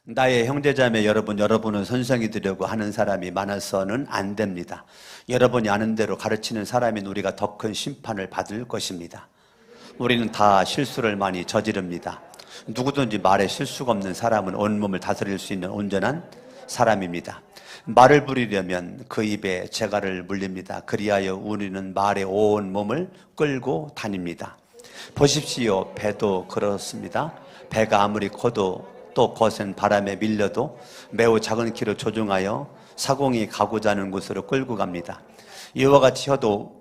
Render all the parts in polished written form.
나의 형제자매 여러분은 선생이 되려고 하는 사람이 많아서는 안 됩니다. 여러분이 아는 대로 가르치는 사람인 우리가 더 큰 심판을 받을 것입니다. 우리는 다 실수를 많이 저지릅니다. 누구든지 말에 실수가 없는 사람은 온몸을 다스릴 수 있는 온전한 사람입니다. 말을 부리려면 그 입에 재갈을 물립니다. 그리하여 우리는 말에 온 몸을 끌고 다닙니다. 보십시오. 배도 그렇습니다. 배가 아무리 커도 또 거센 바람에 밀려도 매우 작은 키로 조종하여 사공이 가고자 하는 곳으로 끌고 갑니다. 이와 같이 혀도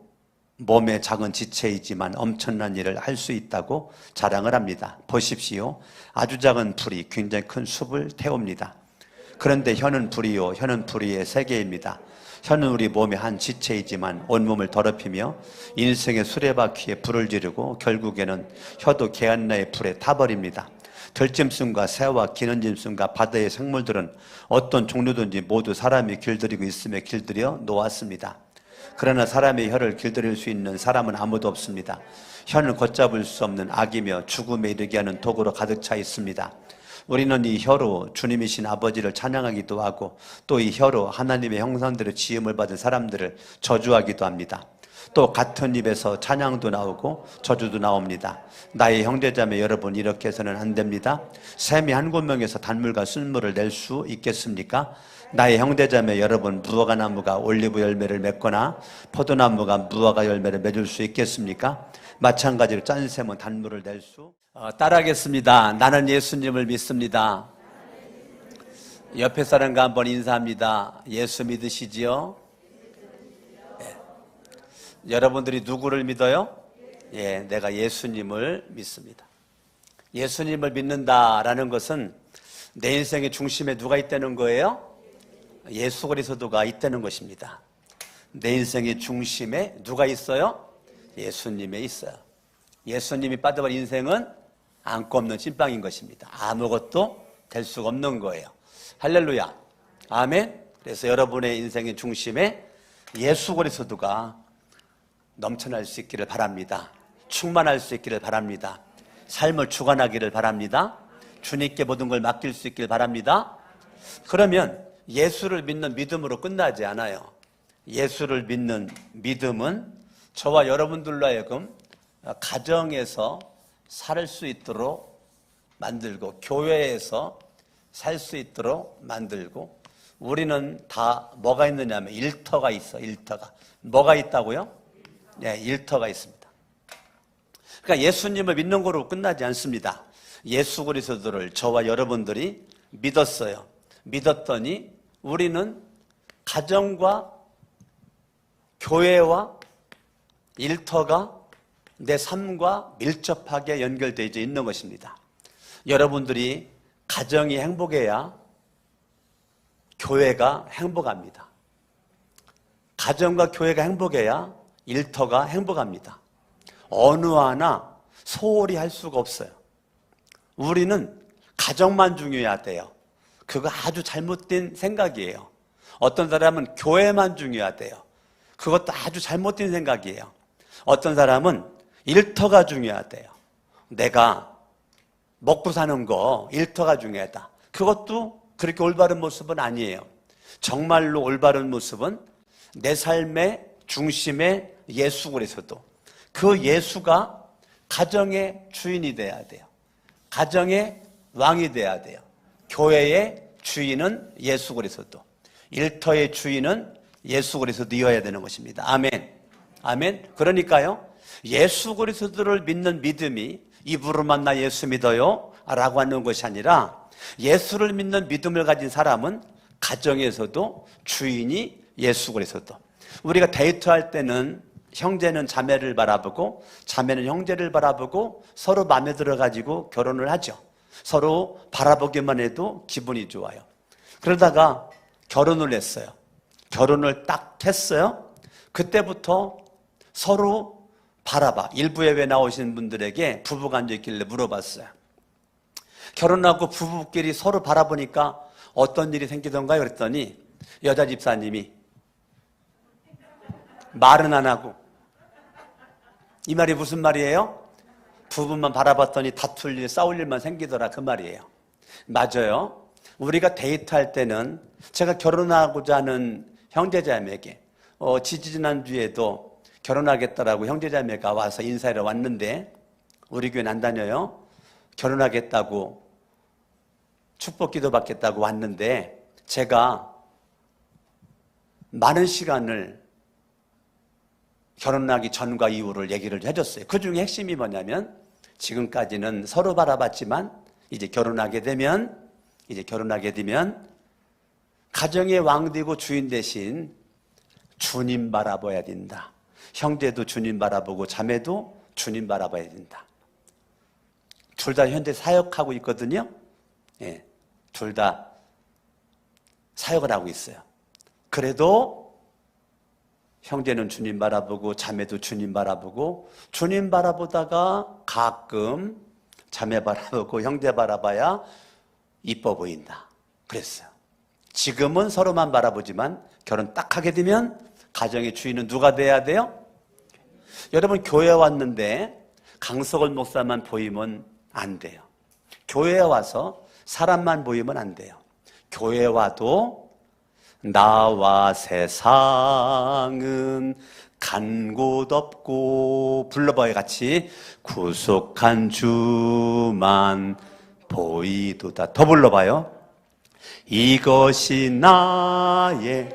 몸의 작은 지체이지만 엄청난 일을 할 수 있다고 자랑을 합니다. 보십시오. 아주 작은 불이 굉장히 큰 숲을 태웁니다. 그런데 혀는 불이의 세계입니다. 혀는 우리 몸의 한 지체이지만 온몸을 더럽히며 인생의 수레바퀴에 불을 지르고 결국에는 혀도 개안나의 불에 타버립니다. 들짐승과 새와 기는 짐승과 바다의 생물들은 어떤 종류든지 모두 사람이 길들이고 있음에 길들여 놓았습니다. 그러나 사람의 혀를 길들일 수 있는 사람은 아무도 없습니다. 혀는 걷잡을 수 없는 악이며 죽음에 이르게 하는 독으로 가득 차 있습니다. 우리는 이 혀로 주님이신 아버지를 찬양하기도 하고 또 이 혀로 하나님의 형상대로 지음을 받은 사람들을 저주하기도 합니다. 또 같은 입에서 찬양도 나오고 저주도 나옵니다. 나의 형제자매 여러분, 이렇게 해서는 안 됩니다. 샘이 한 구멍에서 단물과 쓴물을 낼 수 있겠습니까? 나의 형제자매 여러분, 무화과 나무가 올리브 열매를 맺거나 포도나무가 무화과 열매를 맺을 수 있겠습니까? 마찬가지로 짠 샘은 단물을 낼 수 따라하겠습니다. 나는 예수님을 믿습니다. 옆에 사람과 한번 인사합니다. 예수 믿으시지요? 네. 여러분들이 누구를 믿어요? 예, 내가 예수님을 믿습니다. 예수님을 믿는다라는 것은 내 인생의 중심에 누가 있다는 거예요? 예수 그리스도가 있다는 것입니다. 내 인생의 중심에 누가 있어요? 예수님이 있어요. 예수님이 빠져버린 인생은 안고 없는 찐빵인 것입니다. 아무것도 될 수가 없는 거예요. 할렐루야. 아멘. 그래서 여러분의 인생의 중심에 예수 그리스도가 넘쳐날 수 있기를 바랍니다. 충만할 수 있기를 바랍니다. 삶을 주관하기를 바랍니다. 주님께 모든 걸 맡길 수 있기를 바랍니다. 그러면 예수를 믿는 믿음으로 끝나지 않아요. 예수를 믿는 믿음은 저와 여러분들로 하여금 가정에서 살 수 있도록 만들고 교회에서 살 수 있도록 만들고, 우리는 다 뭐가 있느냐 하면 일터가 있어. 일터가 뭐가 있다고요? 네, 일터가 있습니다. 그러니까 예수님을 믿는 거로 끝나지 않습니다. 예수 그리스도를 저와 여러분들이 믿었어요. 믿었더니 우리는 가정과 교회와 일터가 내 삶과 밀접하게 연결되어 있는 것입니다. 여러분들이 가정이 행복해야 교회가 행복합니다. 가정과 교회가 행복해야 일터가 행복합니다. 어느 하나 소홀히 할 수가 없어요. 우리는 가정만 중요해야 돼요. 그거 아주 잘못된 생각이에요. 어떤 사람은 교회만 중요하대요. 그것도 아주 잘못된 생각이에요. 어떤 사람은 일터가 중요하대요. 내가 먹고 사는 거 일터가 중요하다. 그것도 그렇게 올바른 모습은 아니에요. 정말로 올바른 모습은 내 삶의 중심에 예수 그리스도, 그 예수가 가정의 주인이 돼야 돼요. 가정의 왕이 돼야 돼요. 교회의 주인은 예수 그리스도, 일터의 주인은 예수 그리스도여야 되는 것입니다. 아멘. 아멘. 그러니까요, 예수 그리스도를 믿는 믿음이 입으로만 나 예수 믿어요 라고 하는 것이 아니라, 예수를 믿는 믿음을 가진 사람은 가정에서도 주인이 예수 그리스도. 우리가 데이트할 때는 형제는 자매를 바라보고 자매는 형제를 바라보고 서로 마음에 들어가지고 결혼을 하죠. 서로 바라보기만 해도 기분이 좋아요. 그러다가 결혼을 했어요. 결혼을 딱 했어요. 그때부터 서로 바라봐. 일부 예배 나오신 분들에게 부부가 앉아있길래 물어봤어요. 결혼하고 부부끼리 서로 바라보니까 어떤 일이 생기던가요? 그랬더니 여자 집사님이 말은 안 하고, 이 말이 무슨 말이에요? 부부만 바라봤더니 다툴 일, 싸울 일만 생기더라, 그 말이에요. 맞아요. 우리가 데이트할 때는 제가 결혼하고자 하는 형제자매에게 지지난주에도 결혼하겠다라고 형제자매가 와서 인사하러 왔는데 우리 교회는 안 다녀요. 결혼하겠다고 축복기도 받겠다고 왔는데 제가 많은 시간을 결혼하기 전과 이후를 얘기를 해줬어요. 그 중에 핵심이 뭐냐면 지금까지는 서로 바라봤지만 이제 결혼하게 되면 가정의 왕 되고 주인 대신 주님 바라봐야 된다. 형제도 주님 바라보고 자매도 주님 바라봐야 된다. 둘 다 현재 사역하고 있거든요. 예, 둘 다 사역을 하고 있어요. 그래도 형제는 주님 바라보고 자매도 주님 바라보고 주님 바라보다가 가끔 자매 바라보고 형제 바라봐야 이뻐 보인다. 그랬어요. 지금은 서로만 바라보지만 결혼 딱 하게 되면 가정의 주인은 누가 돼야 돼요? 여러분 교회 왔는데 강석원 목사만 보이면 안 돼요. 교회에 와서 사람만 보이면 안 돼요. 교회에 와도 나와 세상은 간 곳 없고 불러봐요 같이 구속한 주만 보이도다. 더 불러봐요. 이것이 나의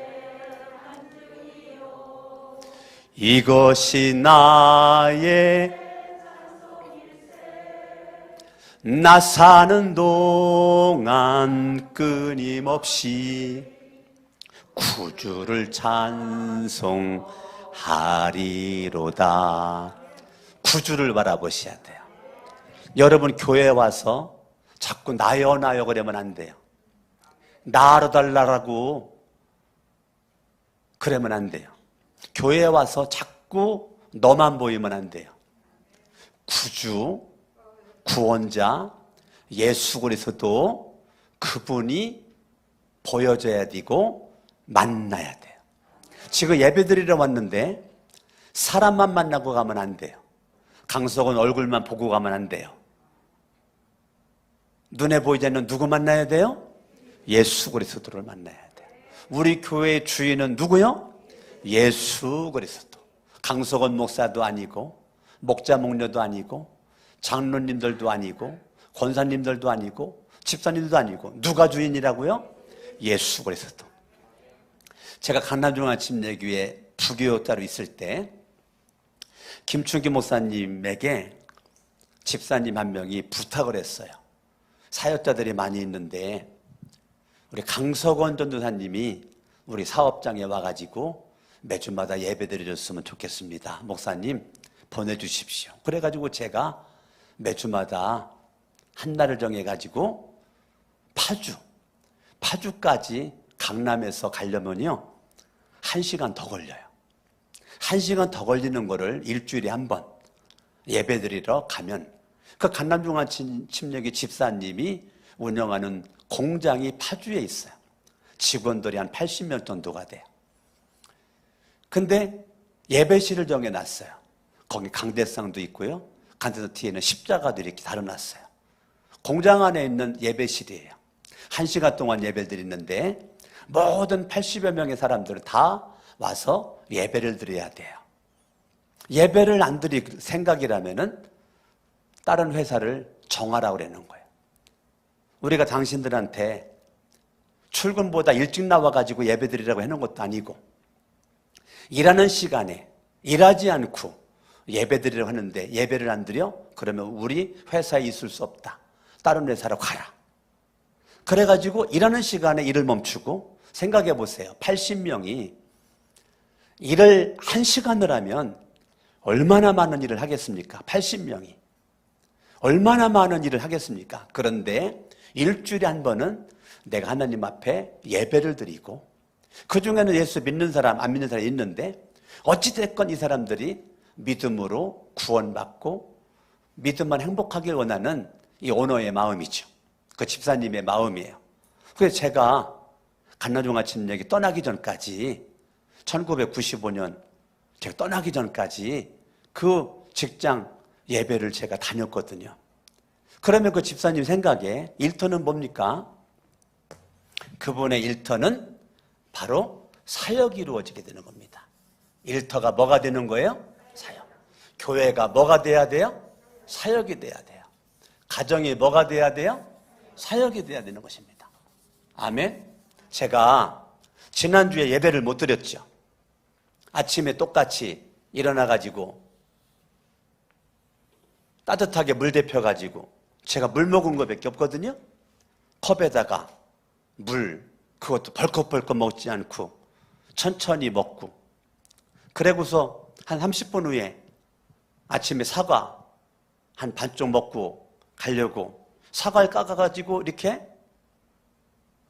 나 사는 동안 끊임없이 구주를 찬송하리로다. 구주를 바라보셔야 돼요. 여러분 교회에 와서 자꾸 나요 그러면 안 돼요. 나로 달라라고 그러면 안 돼요. 교회에 와서 자꾸 너만 보이면 안 돼요. 구주, 구원자, 예수 그리스도 그분이 보여져야 되고 만나야 돼요. 지금 예배드리러 왔는데 사람만 만나고 가면 안 돼요. 강석은 얼굴만 보고 가면 안 돼요. 눈에 보이지 않는 누구 만나야 돼요? 예수 그리스도를 만나야 돼요. 우리 교회의 주인은 누구요? 예수 그리스도. 강석원 목사도 아니고 목자 목녀도 아니고 장로님들도 아니고 권사님들도 아니고 집사님들도 아니고 누가 주인이라고요? 예수 그리스도. 제가 강남중앙침례교회 부교육자로 있을 때 김춘기 목사님에게 집사님 한 명이 부탁을 했어요. 사역자들이 많이 있는데 우리 강석원 전도사님이 우리 사업장에 와가지고 매주마다 예배 드려줬으면 좋겠습니다. 목사님 보내주십시오. 그래가지고 제가 매주마다 한 날을 정해가지고 파주까지 강남에서 가려면요 1시간 더 걸려요. 1시간 더 걸리는 거를 일주일에 한 번 예배 드리러 가면 그 강남중앙침례교회 집사님이 운영하는 공장이 파주에 있어요. 직원들이 한 80명 정도가 돼요. 근데 예배실을 정해놨어요. 거기 강대상도 있고요. 강대상 뒤에는 십자가도 이렇게 달아놨어요. 공장 안에 있는 예배실이에요. 1시간 동안 예배를 드리는데 모든 80여 명의 사람들은 다 와서 예배를 드려야 돼요. 예배를 안 드릴 생각이라면은 다른 회사를 정하라고 그러는 거예요. 우리가 당신들한테 출근보다 일찍 나와가지고 예배 드리라고 해놓은 것도 아니고 일하는 시간에 일하지 않고 예배 드리려고 하는데 예배를 안 드려? 그러면 우리 회사에 있을 수 없다. 다른 회사로 가라. 그래가지고 일하는 시간에 일을 멈추고 생각해 보세요. 80명이 일을 1시간을 하면 얼마나 많은 일을 하겠습니까? 80명이. 얼마나 많은 일을 하겠습니까? 그런데 일주일에 한 번은 내가 하나님 앞에 예배를 드리고 그중에는 예수 믿는 사람, 안 믿는 사람이 있는데 어찌됐건 이 사람들이 믿음으로 구원받고 믿음만 행복하길 원하는 이 오너의 마음이죠. 그 집사님의 마음이에요. 그래서 제가 강남중앙침례교회 떠나기 전까지 1995년 제가 떠나기 전까지 그 직장 예배를 제가 다녔거든요. 그러면 그 집사님 생각에 일터는 뭡니까? 그분의 일터는 바로 사역이 이루어지게 되는 겁니다. 일터가 뭐가 되는 거예요? 사역. 교회가 뭐가 돼야 돼요? 사역이 돼야 돼요. 가정이 뭐가 돼야 돼요? 사역이 돼야 되는 것입니다. 아멘. 제가 지난주에 예배를 못 드렸죠. 아침에 똑같이 일어나가지고 따뜻하게 물 데펴가지고 제가 물 먹은 거밖에 없거든요. 컵에다가 물, 그것도 벌컥벌컥 먹지 않고 천천히 먹고, 그러고서 한 30분 후에 아침에 사과 한 반쪽 먹고 가려고 사과를 깎아가지고 이렇게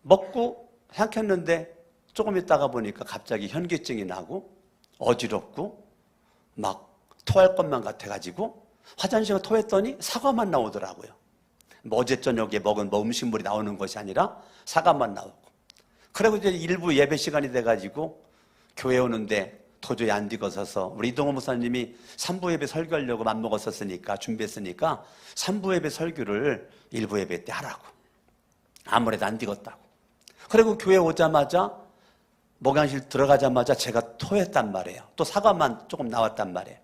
먹고 삼켰는데 조금 있다가 보니까 갑자기 현기증이 나고 어지럽고 막 토할 것만 같아가지고 화장실에 토했더니 사과만 나오더라고요. 뭐 어제 저녁에 먹은 음식물이 나오는 것이 아니라 사과만 나오고. 그리고 이제 일부 예배 시간이 돼가지고 교회 오는데 도저히 안 되어서서 우리 이동호 목사님이 3부 예배 설교하려고 맘먹었었으니까, 준비했으니까 3부 예배 설교를 1부 예배 때 하라고. 아무래도 안 되겠다고. 그리고 교회 오자마자 목양실 들어가자마자 제가 토했단 말이에요. 또 사과만 조금 나왔단 말이에요.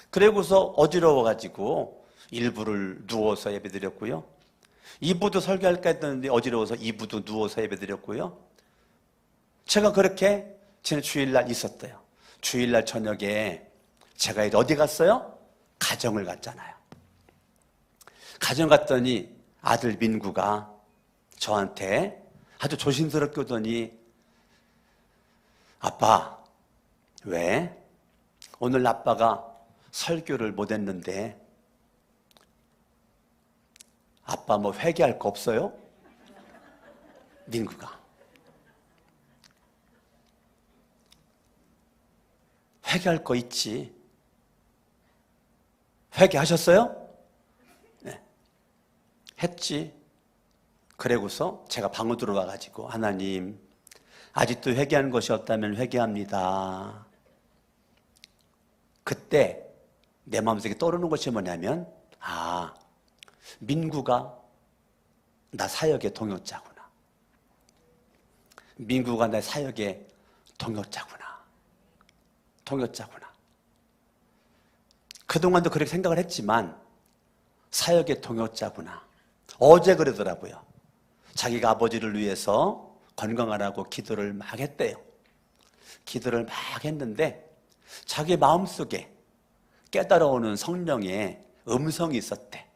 그러고서 어지러워가지고 1부를 누워서 예배드렸고요. 2부도 설교할까 했는데 어지러워서 2부도 누워서 예배드렸고요. 제가 그렇게 지난 주일날 있었대요. 주일날 저녁에 제가 이제 어디 갔어요? 가정을 갔잖아요. 가정 갔더니 아들 민구가 저한테 아주 조심스럽게 오더니, 아빠, 왜? 오늘 아빠가 설교를 못했는데 아빠 뭐 회개할 거 없어요? 민구가. 회개할 거 있지. 회개하셨어요? 네. 했지. 그러고서 제가 방으로 들어와가지고, 하나님, 아직도 회개하는 것이 없다면 회개합니다. 그때 내 마음속에 떠오르는 것이 뭐냐면, 아, 민구가 나 사역의 동역자구나. 민구가 내 사역의 동역자구나. 동역자구나. 그동안도 그렇게 생각을 했지만 사역의 동역자구나. 어제 그러더라고요. 자기가 아버지를 위해서 건강하라고 기도를 막 했대요. 기도를 막 했는데 자기 마음속에 깨달아오는 성령의 음성이 있었대.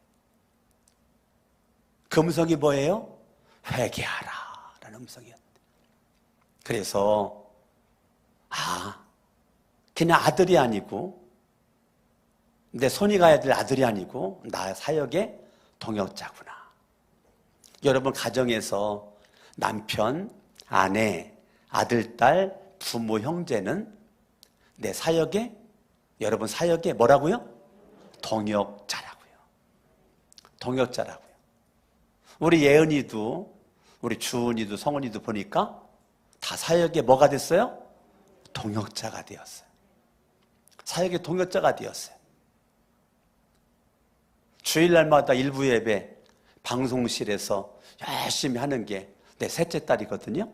그 음성이 뭐예요? 회개하라 라는 음성이었대. 그래서 그냥 아들이 아니고, 내 손이 가야 될 아들이 아니고 나 사역의 동역자구나. 여러분, 가정에서 남편, 아내, 아들, 딸, 부모, 형제는 내 사역의, 여러분 사역의 뭐라고요? 동역자라고요. 동역자라고요. 우리 예은이도, 우리 주은이도, 성은이도 보니까 다 사역의 뭐가 됐어요? 동역자가 되었어요. 사역의 동역자가 되었어요. 주일날마다 일부 예배 방송실에서 열심히 하는 게 내 셋째 딸이거든요.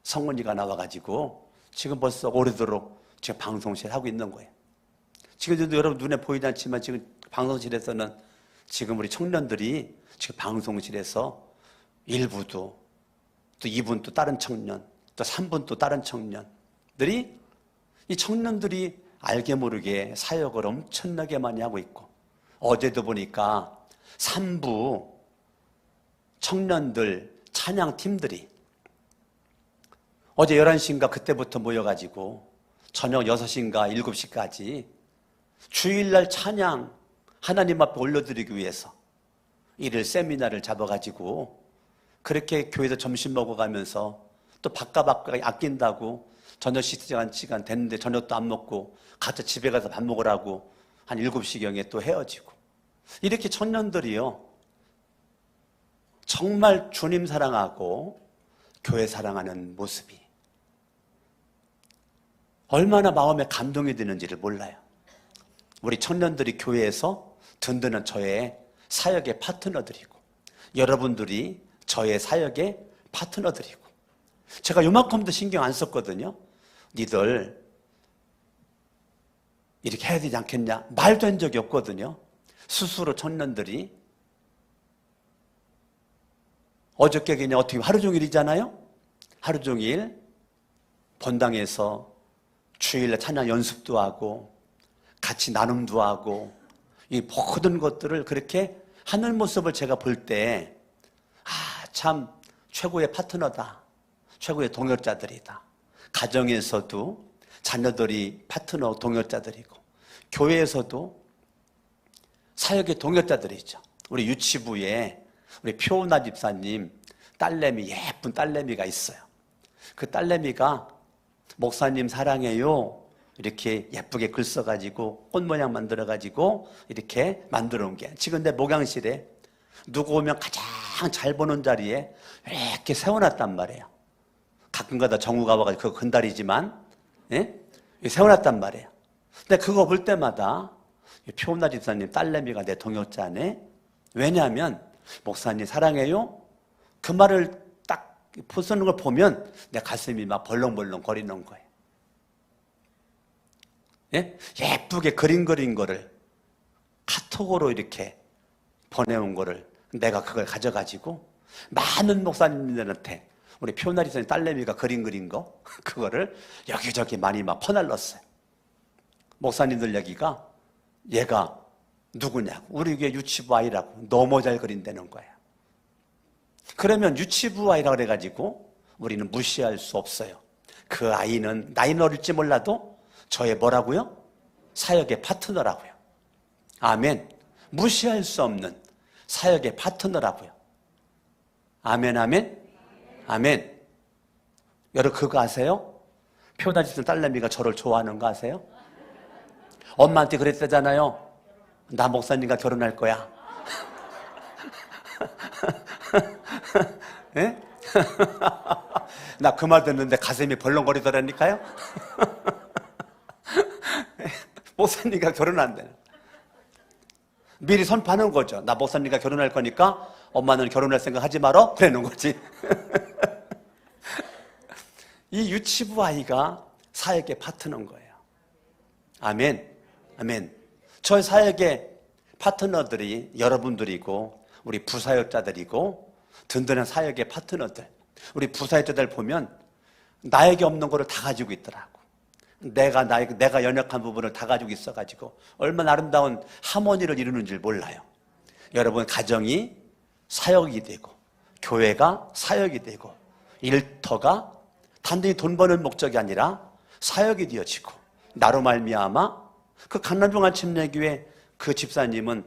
성은이가 나와가지고 지금 벌써 오래도록 지금 방송실 하고 있는 거예요. 지금도 여러분 눈에 보이지 않지만 지금 방송실에서는 지금 우리 청년들이 지금 방송실에서 1부도 또 2분 또 다른 청년, 또 3분 또 다른 청년들이, 이 청년들이 알게 모르게 사역을 엄청나게 많이 하고 있고, 어제도 보니까 3부 청년들 찬양팀들이 어제 11시인가 그때부터 모여가지고 저녁 6시인가 7시까지 주일날 찬양 하나님 앞에 올려드리기 위해서 일일 세미나를 잡아가지고 그렇게 교회에서 점심 먹어가면서 또 밥값 아낀다고 저녁 시간 됐는데 저녁도 안 먹고 각자 집에 가서 밥 먹으라고 한 7시경에 또 헤어지고, 이렇게 청년들이요 정말 주님 사랑하고 교회 사랑하는 모습이 얼마나 마음에 감동이 드는지를 몰라요. 우리 청년들이 교회에서 든든한 저의 사역의 파트너들이고, 여러분들이 저의 사역의 파트너들이고. 제가 요만큼도 신경 안 썼거든요. 니들 이렇게 해야 되지 않겠냐? 말도 한 적이 없거든요. 스스로 청년들이. 어저께 그냥 어떻게 하루 종일이잖아요. 하루 종일 본당에서 주일날 찬양 연습도 하고 같이 나눔도 하고 이 모든 것들을 그렇게 하는 모습을 제가 볼 때 참 최고의 파트너다. 최고의 동역자들이다. 가정에서도 자녀들이 파트너 동역자들이고 교회에서도 사역의 동역자들이죠. 우리 유치부에 우리 표은아 집사님 딸내미, 예쁜 딸내미가 있어요. 그 딸내미가 목사님 사랑해요 이렇게 예쁘게 글 써가지고 꽃 모양 만들어가지고 이렇게 만들어 온 게 지금 내 목양실에 누구 오면 가장 잘 보는 자리에 이렇게 세워놨단 말이에요. 가끔가다 정우가 와가지고 그거 근달이지만 예? 세워놨단 말이에요. 근데 그거 볼 때마다 표은아 집사님 딸내미가 내 동역자네. 왜냐하면 목사님 사랑해요 그 말을 딱 쓰는 걸 보면 내 가슴이 막 벌렁벌렁 거리는 거예요. 예? 예쁘게 그린 거를 카톡으로 이렇게 보내온 거를 내가 그걸 가져가지고 많은 목사님들한테 우리 표은아 집사님 딸내미가 그린 거 그거를 여기저기 많이 막 퍼날랐어요. 목사님들 얘기가 얘가 누구냐고 우리 교회 유치부 아이라고 너무 잘 그린다는 거예요. 그러면 유치부 아이라고 그래가지고 우리는 무시할 수 없어요. 그 아이는 나이는 어릴지 몰라도 저의 뭐라고요? 사역의 파트너라고요. 아멘. 무시할 수 없는 사역의 파트너라고요. 아멘 아멘 아멘. 여러분 그거 아세요? 표은아 집사님 딸내미가 저를 좋아하는 거 아세요? 엄마한테 그랬다잖아요. 나 목사님과 결혼할 거야. 예? 나 그 말 듣는데 가슴이 벌렁거리더라니까요. 목사님과 결혼한대. 미리 선포하는 거죠. 나 목사님과 결혼할 거니까 엄마는 결혼할 생각 하지 마라. 그러는 거지. 이 유치부 아이가 사역의 파트너인 거예요. 아멘. 아멘. 저희 사역의 파트너들이 여러분들이고 우리 부사역자들이고 든든한 사역의 파트너들. 우리 부사역자들 보면 나에게 없는 거를 다 가지고 있더라고. 내가 연약한 부분을 다 가지고 있어가지고 얼마나 아름다운 하모니를 이루는 줄 몰라요. 여러분 가정이 사역이 되고 교회가 사역이 되고 일터가 단순히 돈 버는 목적이 아니라 사역이 되어지고 나로 말미암아 그 강남중앙 침례교회 그 집사님은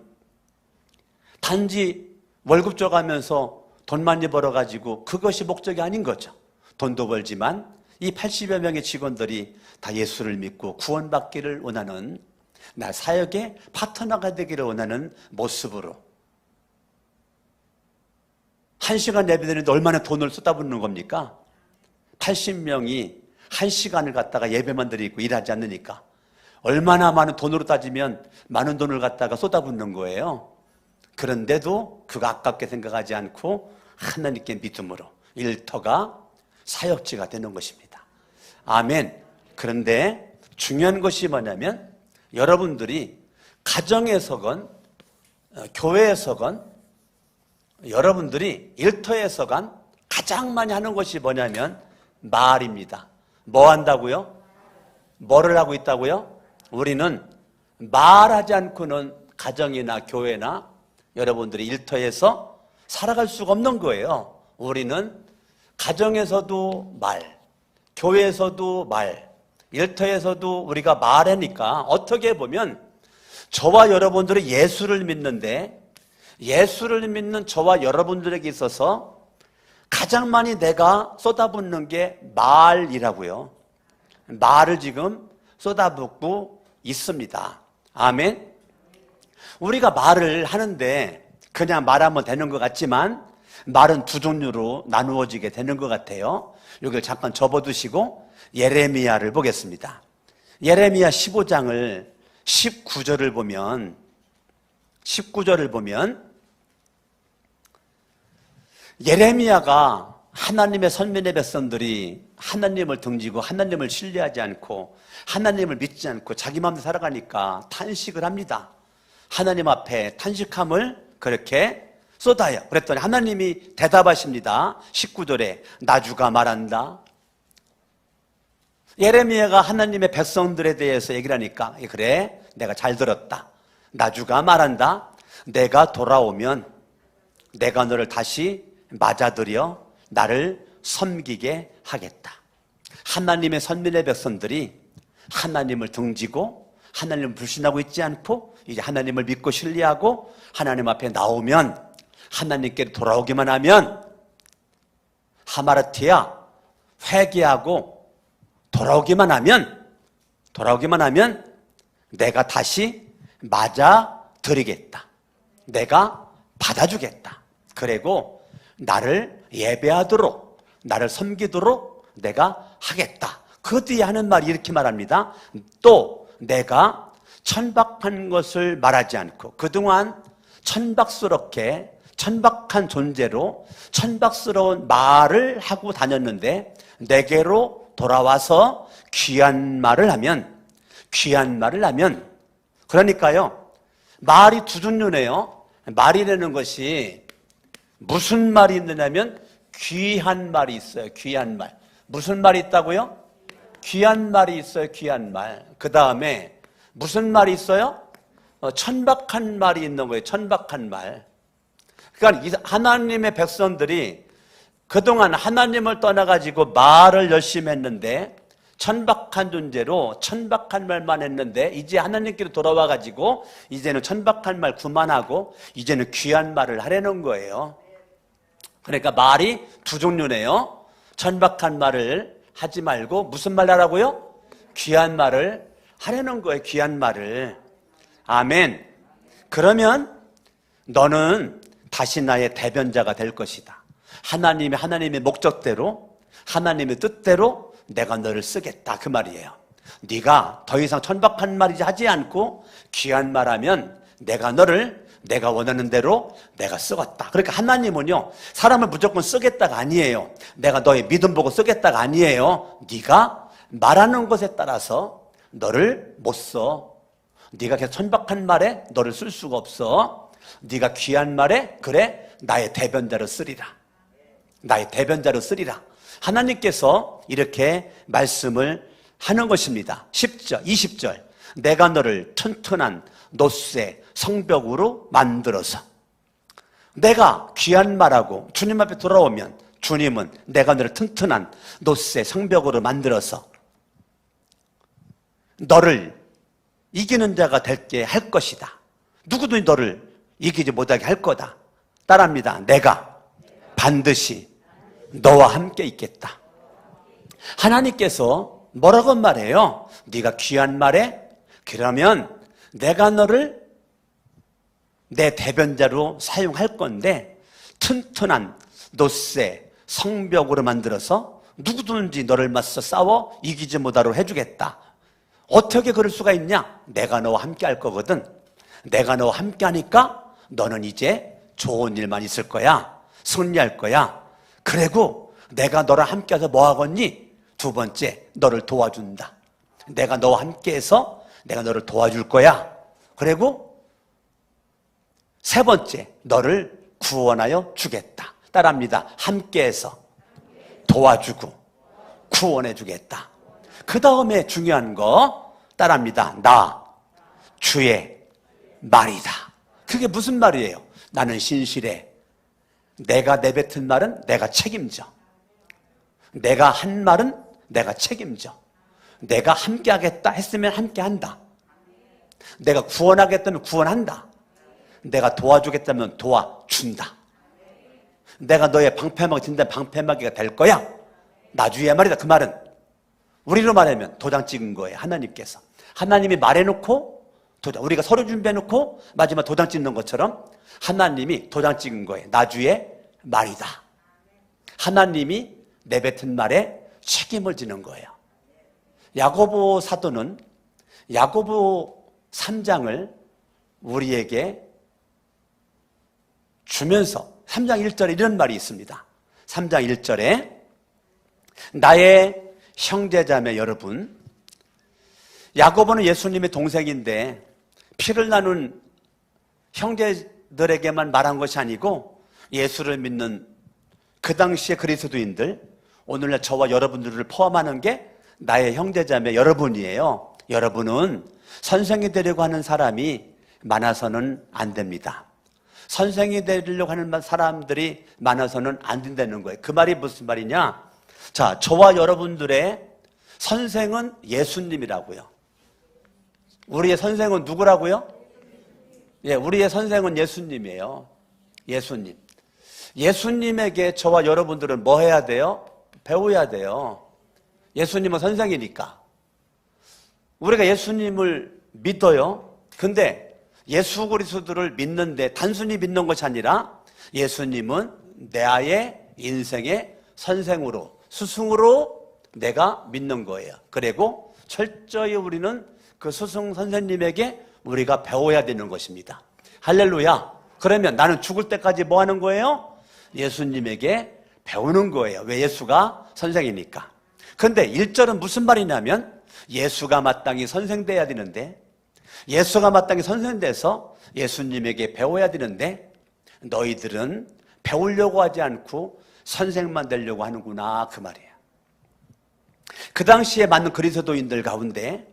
단지 월급 줘가면서 돈 많이 벌어가지고 그것이 목적이 아닌 거죠. 돈도 벌지만 이 80여 명의 직원들이 다 예수를 믿고 구원받기를 원하는 나 사역의 파트너가 되기를 원하는 모습으로 1시간 예배드리는데 얼마나 돈을 쏟아붓는 겁니까? 80명이 1시간을 갖다가 예배만 드리고 일하지 않으니까 얼마나 많은 돈으로 따지면 많은 돈을 갖다가 쏟아붓는 거예요. 그런데도 그거 아깝게 생각하지 않고 하나님께 믿음으로 일터가 사역지가 되는 것입니다. 아멘. 그런데 중요한 것이 뭐냐면 여러분들이 가정에서건 교회에서건 여러분들이 일터에서건 가장 많이 하는 것이 뭐냐면 말입니다. 뭐 한다고요? 뭐를 하고 있다고요? 우리는 말하지 않고는 가정이나 교회나 여러분들이 일터에서 살아갈 수가 없는 거예요. 우리는 가정에서도 말, 교회에서도 말, 일터에서도 우리가 말하니까 어떻게 보면 저와 여러분들이 예수를 믿는데 예수를 믿는 저와 여러분들에게 있어서 가장 많이 내가 쏟아붓는 게 말이라고요. 말을 지금 쏟아붓고 있습니다. 아멘. 우리가 말을 하는데 그냥 말하면 되는 것 같지만 말은 두 종류로 나누어지게 되는 것 같아요. 여기를 잠깐 접어두시고 예레미야를 보겠습니다. 예레미야 15장을 19절을 보면 예레미야가 하나님의 선민의 백성들이 하나님을 등지고 하나님을 신뢰하지 않고 하나님을 믿지 않고 자기 마음대로 살아가니까 탄식을 합니다. 하나님 앞에 탄식함을 그렇게 쏟아요. 그랬더니 하나님이 대답하십니다. 19절에 나주가 말한다. 예레미야가 하나님의 백성들에 대해서 얘기를 하니까 그래 내가 잘 들었다. 나주가 말한다. 내가 돌아오면 내가 너를 다시 맞아들여 나를 섬기게 하겠다. 하나님의 선민의 백성들이 하나님을 등지고 하나님을 불신하고 있지 않고 이제 하나님을 믿고 신뢰하고 하나님 앞에 나오면 하나님께 돌아오기만 하면 하마르티야 회개하고 돌아오기만 하면 내가 다시 맞아 드리겠다. 내가 받아주겠다. 그리고 나를 예배하도록 나를 섬기도록 내가 하겠다. 그 뒤에 하는 말이 이렇게 말합니다. 또 내가 천박한 것을 말하지 않고 그동안 천박스럽게 천박한 존재로 천박스러운 말을 하고 다녔는데 내게로 돌아와서 귀한 말을 하면 그러니까요 말이 두 종류네요. 말이라는 것이 무슨 말이 있느냐면 귀한 말이 있어요. 귀한 말. 무슨 말이 있다고요? 귀한 말이 있어요. 귀한 말. 그 다음에 무슨 말이 있어요? 천박한 말이 있는 거예요. 천박한 말. 그러니까 하나님의 백성들이 그동안 하나님을 떠나가지고 말을 열심히 했는데 천박한 존재로 천박한 말만 했는데 이제 하나님께로 돌아와가지고 이제는 천박한 말 그만하고 이제는 귀한 말을 하려는 거예요. 그러니까 말이 두 종류네요. 천박한 말을 하지 말고 무슨 말 하라고요? 귀한 말을 하려는 거예요. 귀한 말을. 아멘. 그러면 너는 다시 나의 대변자가 될 것이다. 하나님의 목적대로 하나님의 뜻대로 내가 너를 쓰겠다 그 말이에요. 네가 더 이상 천박한 말이지 하지 않고 귀한 말하면 내가 너를 내가 원하는 대로 내가 쓰겠다. 그러니까 하나님은요 사람을 무조건 쓰겠다가 아니에요. 내가 너의 믿음 보고 쓰겠다가 아니에요. 네가 말하는 것에 따라서 너를 못 써. 네가 계속 천박한 말에 너를 쓸 수가 없어. 네가 귀한 말에 그래 나의 대변자로 쓰리라. 나의 대변자로 쓰리라. 하나님께서 이렇게 말씀을 하는 것입니다. 10절, 20절 내가 너를 튼튼한 놋새 성벽으로 만들어서 내가 귀한 말하고 주님 앞에 돌아오면 주님은 내가 너를 튼튼한 놋새 성벽으로 만들어서 너를 이기는 자가 되게 할 것이다. 누구도 너를 이기지 못하게 할 거다. 따라합니다. 내가 반드시 너와 함께 있겠다. 하나님께서 뭐라고 말해요? 네가 귀한 말에 그러면 내가 너를 내 대변자로 사용할 건데 튼튼한 놋새 성벽으로 만들어서 누구든지 너를 맞서 싸워 이기지 못하도록 해주겠다. 어떻게 그럴 수가 있냐? 내가 너와 함께 할 거거든. 내가 너와 함께 하니까 너는 이제 좋은 일만 있을 거야. 승리할 거야. 그리고 내가 너랑 함께 해서 뭐 하겠니? 두 번째, 너를 도와준다. 내가 너와 함께 해서 내가 너를 도와줄 거야. 그리고 세 번째, 너를 구원하여 주겠다. 따라합니다. 함께 해서 도와주고 구원해 주겠다. 그 다음에 중요한 거 따라합니다. 나 주의 말이다. 그게 무슨 말이에요? 나는 신실해. 내가 내뱉은 말은 내가 책임져. 내가 한 말은 내가 책임져. 내가 함께 하겠다 했으면 함께 한다. 내가 구원하겠다면 구원한다. 내가 도와주겠다면 도와준다. 내가 너의 방패막이 된다면 방패막이가 될 거야. 나주의 말이다. 그 말은 우리로 말하면 도장 찍은 거예요. 하나님께서. 하나님이 말해놓고 우리가 서류 준비해놓고 마지막 도장 찍는 것처럼 하나님이 도장 찍은 거예요. 나주의 말이다. 하나님이 내뱉은 말에 책임을 지는 거예요. 야고보 사도는 야고보 3장을 우리에게 주면서 3장 1절에 이런 말이 있습니다. 3장 1절에 나의 형제자매 여러분, 야고보는 예수님의 동생인데 피를 나눈 형제들에게만 말한 것이 아니고 예수를 믿는 그 당시의 그리스도인들, 오늘날 저와 여러분들을 포함하는 게 나의 형제자매 여러분이에요. 여러분은 선생이 되려고 하는 사람이 많아서는 안 됩니다. 선생이 되려고 하는 사람들이 많아서는 안 된다는 거예요. 그 말이 무슨 말이냐? 자, 저와 여러분들의 선생은 예수님이라고요. 우리의 선생은 누구라고요? 예, 우리의 선생은 예수님이에요. 예수님. 예수님에게 저와 여러분들은 뭐 해야 돼요? 배워야 돼요. 예수님은 선생이니까. 우리가 예수님을 믿어요. 근데 예수 그리스도를 믿는데 단순히 믿는 것이 아니라 예수님은 내 인생의 선생으로, 스승으로 내가 믿는 거예요. 그리고 철저히 우리는 그 스승 선생님에게 우리가 배워야 되는 것입니다. 할렐루야. 그러면 나는 죽을 때까지 뭐 하는 거예요? 예수님에게 배우는 거예요. 왜? 예수가 선생이니까. 근데 1절은 무슨 말이냐면 예수가 마땅히 선생 돼야 되는데, 예수가 마땅히 선생 돼서 예수님에게 배워야 되는데 너희들은 배우려고 하지 않고 선생만 되려고 하는구나, 그 말이에요. 그 당시에 많은 그리스도인들 가운데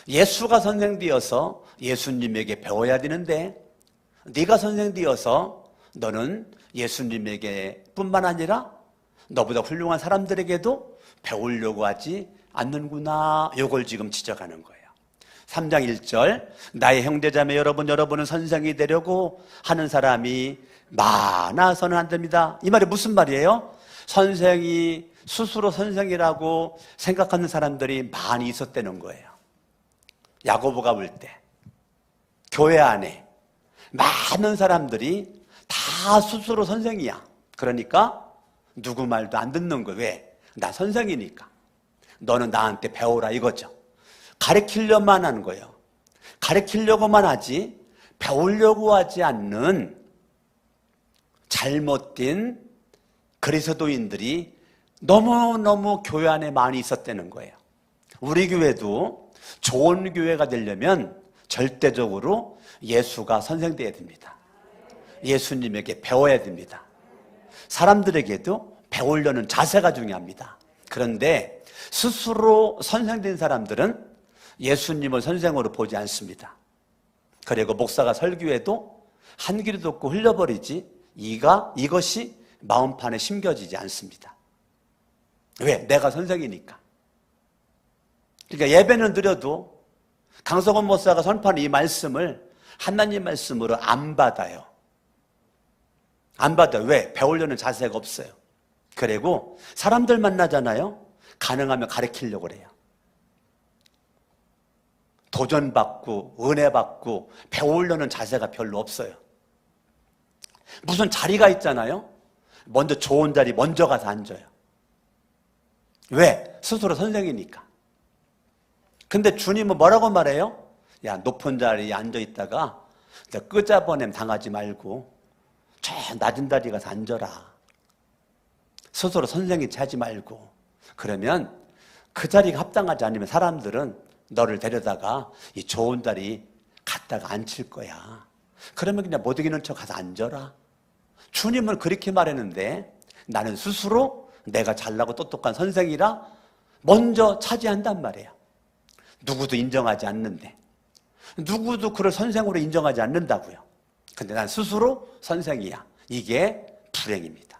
예수가 선생 되어서 예수님에게 배워야 되는데 네가 선생 되어서 너는 예수님에게 뿐만 아니라 너보다 훌륭한 사람들에게도 배우려고 하지 않는구나, 이걸 지금 지적하는 거예요. 3장 1절 나의 형제자매 여러분, 여러분은 선생이 되려고 하는 사람이 많아서는 안 됩니다. 이 말이 무슨 말이에요? 선생이 스스로 선생이라고 생각하는 사람들이 많이 있었다는 거예요. 야고보가 볼 때 교회 안에 많은 사람들이 다 스스로 선생이야. 그러니까 누구 말도 안 듣는 거예요. 왜? 나 선생이니까. 너는 나한테 배우라, 이거죠. 가르치려만 하는 거예요. 가르치려고만 하지 배우려고 하지 않는 잘못된 그리스도인들이 너무너무 교회 안에 많이 있었다는 거예요. 우리 교회도 좋은 교회가 되려면 절대적으로 예수가 선생되어야 됩니다. 예수님에게 배워야 됩니다. 사람들에게도 배우려는 자세가 중요합니다. 그런데 스스로 선생된 사람들은 예수님을 선생으로 보지 않습니다. 그리고 목사가 설교해도 한 귀로 듣고 흘려버리지 이것이 마음판에 심겨지지 않습니다. 왜? 내가 선생이니까. 그러니까 예배는 드려도 강성원 목사가 선포하는 이 말씀을 하나님 말씀으로 안 받아요. 안 받아요. 왜? 배우려는 자세가 없어요. 그리고 사람들 만나잖아요. 가능하면 가르치려고 그래요. 도전받고 은혜받고 배우려는 자세가 별로 없어요. 무슨 자리가 있잖아요. 먼저 좋은 자리 먼저 가서 앉아요. 왜? 스스로 선생이니까. 근데 주님은 뭐라고 말해요? 야, 높은 자리에 앉아있다가 끄잡아냄 당하지 말고 저 낮은 자리 가서 앉아라. 스스로 선생이 하지 말고. 그러면 그 자리가 합당하지 않으면 사람들은 너를 데려다가 이 좋은 자리 갖다가 앉힐 거야. 그러면 그냥 못 이기는 척 가서 앉아라. 주님은 그렇게 말했는데 나는 스스로 내가 잘나고 똑똑한 선생이라 먼저 차지한단 말이에요. 누구도 인정하지 않는데, 누구도 그를 선생으로 인정하지 않는다고요. 근데 난 스스로 선생이야. 이게 불행입니다.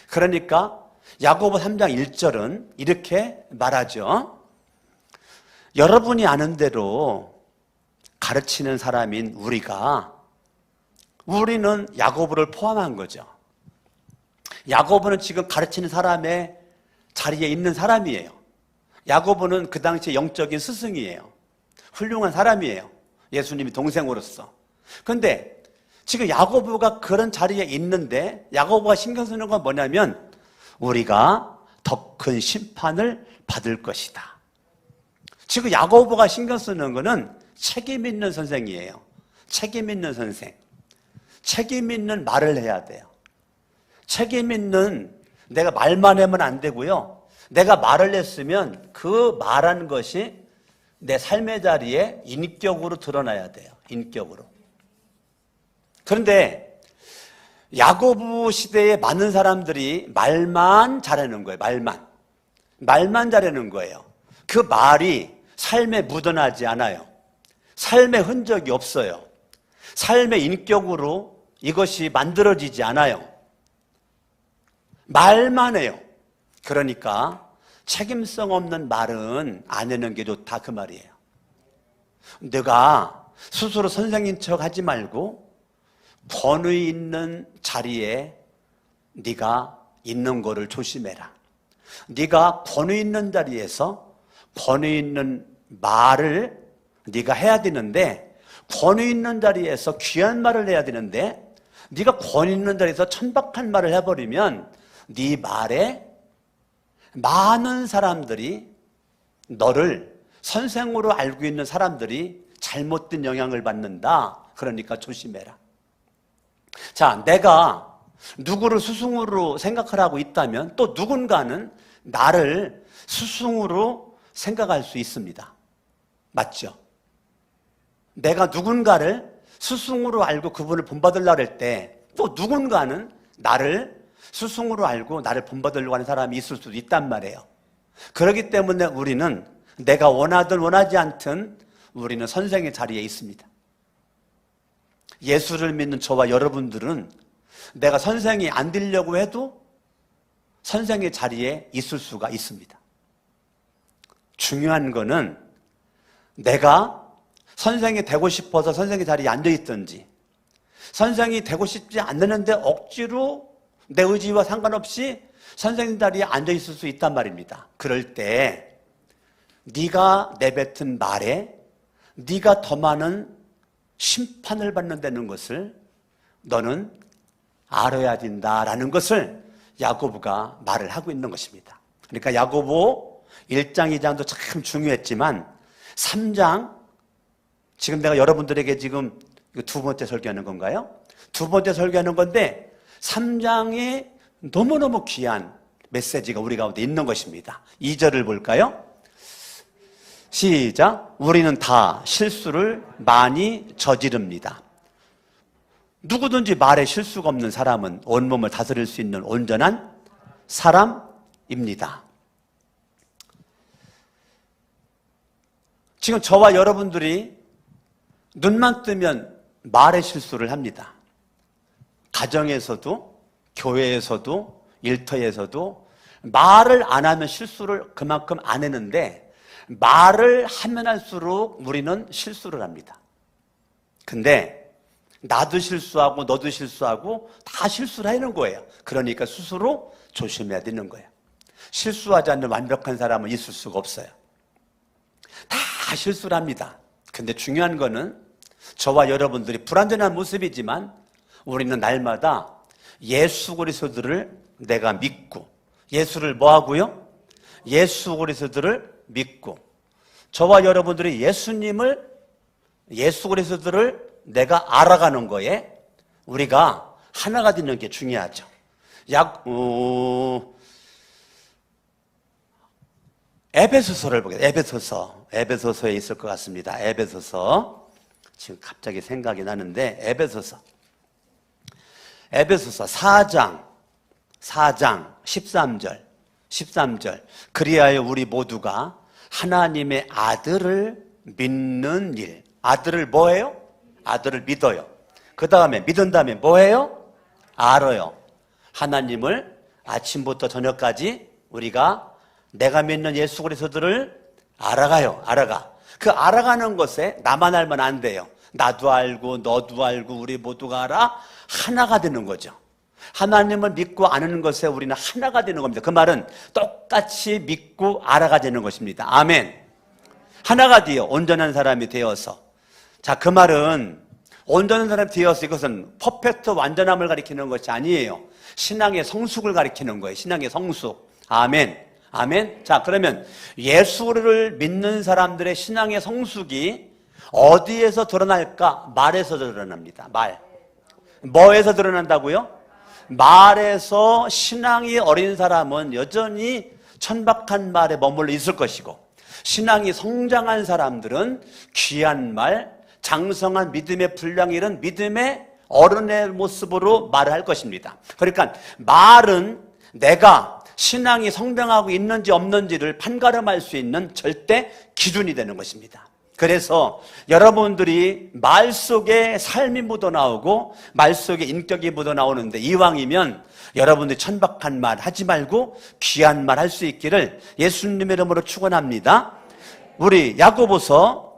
그러니까 야고보 3장 1절은 이렇게 말하죠. 여러분이 아는 대로 가르치는 사람인 우리는 야고보를 포함한 거죠. 야고보는 지금 가르치는 사람의 자리에 있는 사람이에요. 야고보는 그 당시에 영적인 스승이에요. 훌륭한 사람이에요. 예수님이 동생으로서. 그런데 지금 야고보가 그런 자리에 있는데 야고보가 신경 쓰는 건 뭐냐면 우리가 더 큰 심판을 받을 것이다. 지금 야고보가 신경 쓰는 거는 책임 있는 선생이에요. 책임 있는 선생. 책임 있는 말을 해야 돼요. 책임 있는 내가 말만 하면 안 되고요. 내가 말을 했으면 그 말한 것이 내 삶의 자리에 인격으로 드러나야 돼요. 인격으로. 그런데 야고보 시대에 많은 사람들이 말만 잘하는 거예요. 말만 잘하는 거예요. 그 말이 삶에 묻어나지 않아요. 삶의 흔적이 없어요. 삶의 인격으로 이것이 만들어지지 않아요. 말만 해요. 그러니까 책임성 없는 말은 안 하는 게 좋다 그 말이에요. 내가 스스로 선생인 척 하지 말고 권위 있는 자리에 네가 있는 거를 조심해라. 네가 권위 있는 자리에서 권위 있는 말을 네가 해야 되는데, 권위 있는 자리에서 귀한 말을 해야 되는데 네가 권위 있는 자리에서 천박한 말을 해버리면 네 말에 많은 사람들이, 너를 선생으로 알고 있는 사람들이 잘못된 영향을 받는다. 그러니까 조심해라. 자, 내가 누구를 스승으로 생각을 하고 있다면 또 누군가는 나를 스승으로 생각할 수 있습니다. 맞죠? 내가 누군가를 스승으로 알고 그분을 본받으려고 할 때 또 누군가는 나를 스승으로 알고 나를 본받으려고 하는 사람이 있을 수도 있단 말이에요. 그렇기 때문에 우리는 내가 원하든 원하지 않든 우리는 선생의 자리에 있습니다. 예수를 믿는 저와 여러분들은 내가 선생이 안 되려고 해도 선생의 자리에 있을 수가 있습니다. 중요한 거는 내가 선생이 되고 싶어서 선생의 자리에 앉아있든지, 선생이 되고 싶지 않는데 억지로 내 의지와 상관없이 선생님 자리에 앉아있을 수 있단 말입니다. 그럴 때 네가 내뱉은 말에 네가 더 많은 심판을 받는다는 것을 너는 알아야 된다라는 것을 야고보가 말을 하고 있는 것입니다. 그러니까 야고보 1장, 2장도 참 중요했지만 3장, 지금 내가 여러분들에게 지금 두 번째 설교하는 건가요? 두 번째 설교하는 건데 3장에 너무너무 귀한 메시지가 우리 가운데 있는 것입니다. 2절을 볼까요? 시작. 우리는 다 실수를 많이 저지릅니다. 누구든지 말에 실수가 없는 사람은 온몸을 다스릴 수 있는 온전한 사람입니다. 지금 저와 여러분들이 눈만 뜨면 말의 실수를 합니다. 가정에서도, 교회에서도, 일터에서도 말을 안 하면 실수를 그만큼 안 했는데, 말을 하면 할수록 우리는 실수를 합니다. 근데 나도 실수하고 너도 실수하고 다 실수를 하는 거예요. 그러니까 스스로 조심해야 되는 거예요. 실수하지 않는 완벽한 사람은 있을 수가 없어요. 다 실수를 합니다. 근데 중요한 거는 저와 여러분들이 불완전한 모습이지만 우리는 날마다 예수 그리스도를 내가 믿고, 예수를 뭐 하고요? 예수 그리스도를 믿고, 저와 여러분들이 예수 그리스도를 내가 알아가는 거에 우리가 하나가 되는 게 중요하죠. 에베소서를 보겠습니다. 에베소서에 있을 것 같습니다. 에베소서, 지금 갑자기 생각이 나는데, 에베소서 4장 13절. 그리하여 우리 모두가 하나님의 아들을 믿는 일. 아들을 뭐 해요? 아들을 믿어요. 그 다음에 믿은 다음에 뭐 해요? 알아요. 하나님을 아침부터 저녁까지 우리가 내가 믿는 예수 그리스도를 알아가. 그 알아가는 것에 나만 알면 안 돼요. 나도 알고 너도 알고 우리 모두가 알아. 하나가 되는 거죠. 하나님을 믿고 아는 것에 우리는 하나가 되는 겁니다. 그 말은 똑같이 믿고 알아가 되는 것입니다. 아멘. 하나가 되어 온전한 사람이 되어서. 자, 그 말은 온전한 사람이 되어서 이것은 퍼펙트 완전함을 가리키는 것이 아니에요. 신앙의 성숙을 가리키는 거예요. 신앙의 성숙. 아멘. 아멘. 자, 그러면 예수를 믿는 사람들의 신앙의 성숙이 어디에서 드러날까? 말에서 드러납니다. 말. 뭐에서 드러난다고요? 말에서 신앙이 어린 사람은 여전히 천박한 말에 머물러 있을 것이고, 신앙이 성장한 사람들은 귀한 말, 장성한 믿음의 분량이 이런 믿음의 어른의 모습으로 말을 할 것입니다. 그러니까 말은 내가 신앙이 성장하고 있는지 없는지를 판가름할 수 있는 절대 기준이 되는 것입니다. 그래서 여러분들이 말 속에 삶이 묻어나오고 말 속에 인격이 묻어나오는데, 이왕이면 여러분들이 천박한 말 하지 말고 귀한 말 할 수 있기를 예수님의 이름으로 축원합니다. 우리 야고보서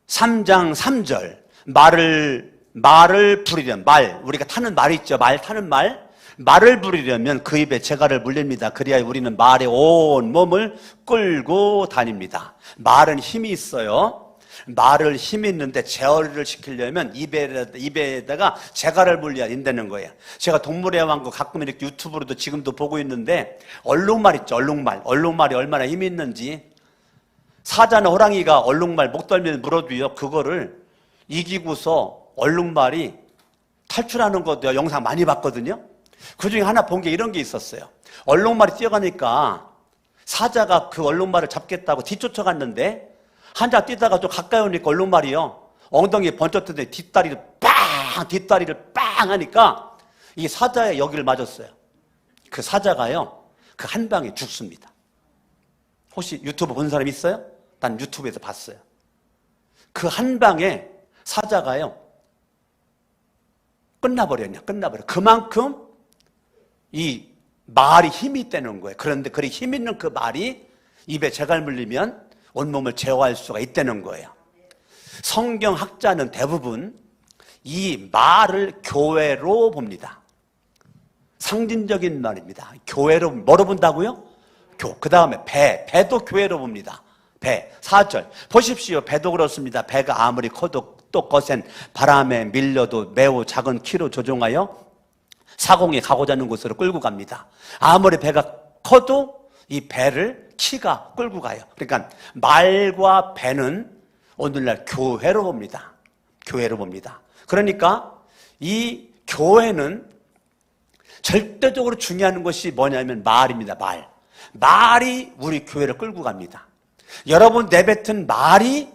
3장 3절, 말을 부리려면, 우리가 타는 말이 있죠. 말 타는 말을 부리려면 그 입에 재갈을 물립니다. 그리하여 우리는 말의 온 몸을 끌고 다닙니다. 말은 힘이 있어요. 말을 힘이 있는데 제어를 시키려면 입에다가 재갈을 물려야 된다는 거예요. 제가 동물의 왕국 가끔 이렇게 유튜브로도 지금도 보고 있는데, 얼룩말 있죠. 얼룩말이 얼마나 힘이 있는지. 사자나 호랑이가 얼룩말 목덜미를 물어도요, 그거를 이기고서 얼룩말이 탈출하는 것도 영상 많이 봤거든요. 그 중에 하나 본 게 이런 게 있었어요. 얼룩말이 뛰어가니까 사자가 그 얼룩말을 잡겠다고 뒤쫓아갔는데, 한참 뛰다가 좀 가까이 오니까 얼룩말이요, 엉덩이에 번쩍 뜨더니 뒷다리를 빵 하니까 이 사자의 여기를 맞았어요. 그 사자가요, 그 한 방에 죽습니다. 혹시 유튜브 본 사람 있어요? 난 유튜브에서 봤어요. 그 한 방에 사자가요 끝나버려. 그만큼 이 말이 힘이 있다는 거예요. 그런데 그리 힘 있는 그 말이 입에 재갈 물리면 온몸을 제어할 수가 있다는 거예요. 성경학자는 대부분 이 말을 교회로 봅니다. 상징적인 말입니다. 교회로, 뭐로 본다고요? 그 다음에 배도 교회로 봅니다. 배, 4절 보십시오. 배도 그렇습니다. 배가 아무리 커도 또 거센 바람에 밀려도 매우 작은 키로 조종하여 사공이 가고자 하는 곳으로 끌고 갑니다. 아무리 배가 커도 이 배를 키가 끌고 가요. 그러니까 말과 배는 오늘날 교회로 봅니다. 그러니까 이 교회는 절대적으로 중요한 것이 뭐냐면 말입니다. 말이 우리 교회를 끌고 갑니다. 여러분 내뱉은 말이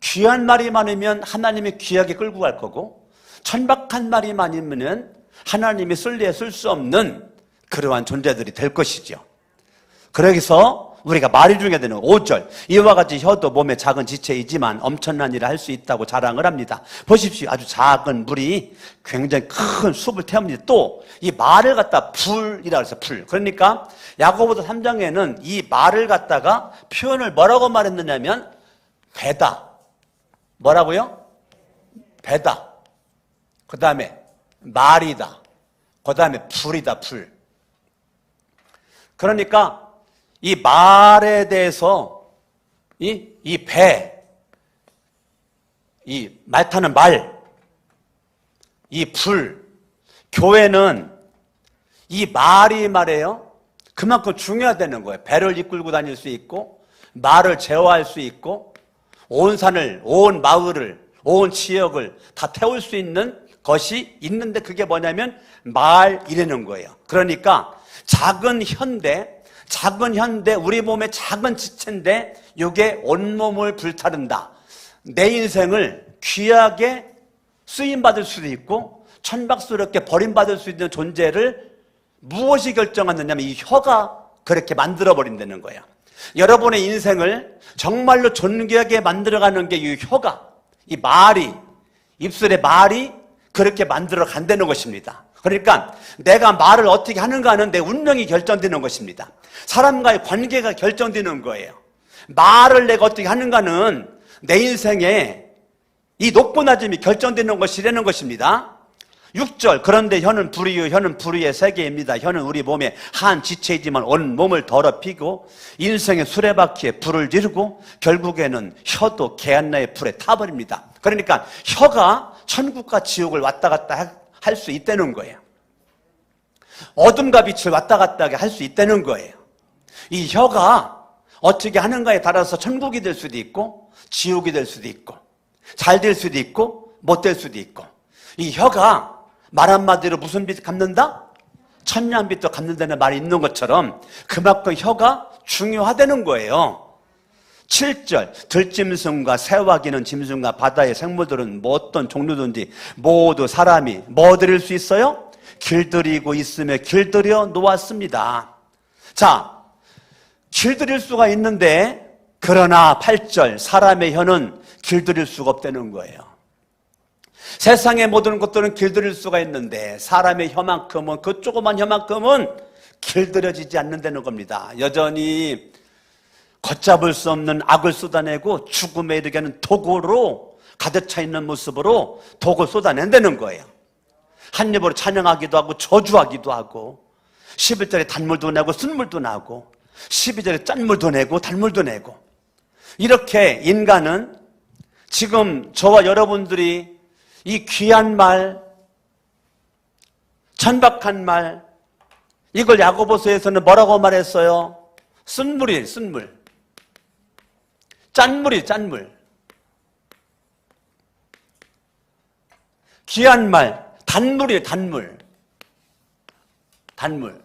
귀한 말이 많으면 하나님이 귀하게 끌고 갈 거고, 천박한 말이 많으면 하나님이 쓸 수 없는 그러한 존재들이 될 것이죠. 그래서 우리가 말이 중요해야 되는 5절, 이와 같이 혀도 몸의 작은 지체이지만 엄청난 일을 할 수 있다고 자랑을 합니다. 보십시오. 아주 작은 물이 굉장히 큰 숲을 태웁니다. 또 이 말을 갖다 불이라고 해서 불. 그러니까 야고보서 3장에는 이 말을 갖다가 표현을 뭐라고 말했느냐면 배다. 뭐라고요? 배다. 그 다음에 말이다. 그 다음에 불이다. 불. 그러니까 이 말에 대해서 이 배, 이 말 타는 말, 이 불, 교회는 이 말이 말이에요. 그만큼 중요하다는 거예요. 배를 이끌고 다닐 수 있고, 말을 제어할 수 있고, 온 산을, 온 마을을, 온 지역을 다 태울 수 있는 것이 있는데, 그게 뭐냐면 말이라는 거예요. 그러니까 작은 현대, 우리 몸의 작은 지체인데 이게 온몸을 불타른다. 내 인생을 귀하게 쓰임받을 수도 있고 천박스럽게 버림받을 수 있는 존재를 무엇이 결정하느냐면 이 혀가 그렇게 만들어버린다는 거예요. 여러분의 인생을 정말로 존귀하게 만들어가는 게 이 혀가, 이 말이, 입술의 말이 그렇게 만들어 간다는 것입니다. 그러니까 내가 말을 어떻게 하는가는 내 운명이 결정되는 것입니다. 사람과의 관계가 결정되는 거예요. 말을 내가 어떻게 하는가는 내 인생의 이 높고 낮음이 결정되는 것이라는 것입니다. 6절, 그런데 혀는 불의의 세계입니다. 혀는 우리 몸의 한 지체이지만 온 몸을 더럽히고 인생의 수레바퀴에 불을 지르고 결국에는 혀도 개한나의 불에 타버립니다. 그러니까 혀가 천국과 지옥을 왔다 갔다 할 수 있다는 거예요. 어둠과 빛을 왔다 갔다 할 수 있다는 거예요. 이 혀가 어떻게 하는가에 따라서 천국이 될 수도 있고 지옥이 될 수도 있고 잘 될 수도 있고 못 될 수도 있고, 이 혀가 말 한마디로 무슨 빚 갚는다? 천냥 빚도 갚는다는 말이 있는 것처럼 그만큼 혀가 중요하다는 거예요. 7절 들짐승과 새와기는 짐승과 바다의 생물들은 뭐 어떤 종류든지 모두 사람이 뭐 드릴 수 있어요? 길들이고 있으며 길들여 놓았습니다. 자, 길들일 수가 있는데 그러나 8절 사람의 혀는 길들일 수가 없다는 거예요. 세상의 모든 것들은 길들일 수가 있는데 사람의 혀만큼은, 그 조그만 혀만큼은 길들여지지 않는다는 겁니다. 여전히 걷잡을 수 없는 악을 쏟아내고 죽음에 이르게 하는 독으로 가득 차 있는 모습으로 독을 쏟아낸다는 거예요. 한 입으로 찬양하기도 하고 저주하기도 하고 11절에 단물도 내고 쓴물도 나고 12절에 짠물도 내고 단물도 내고, 이렇게 인간은 지금 저와 여러분들이 이 귀한 말, 천박한 말, 이걸 야고보서에서는 뭐라고 말했어요? 쓴물이에요, 쓴물. 짠물이에요, 짠물. 귀한 말, 단물이에요, 단물. 단물.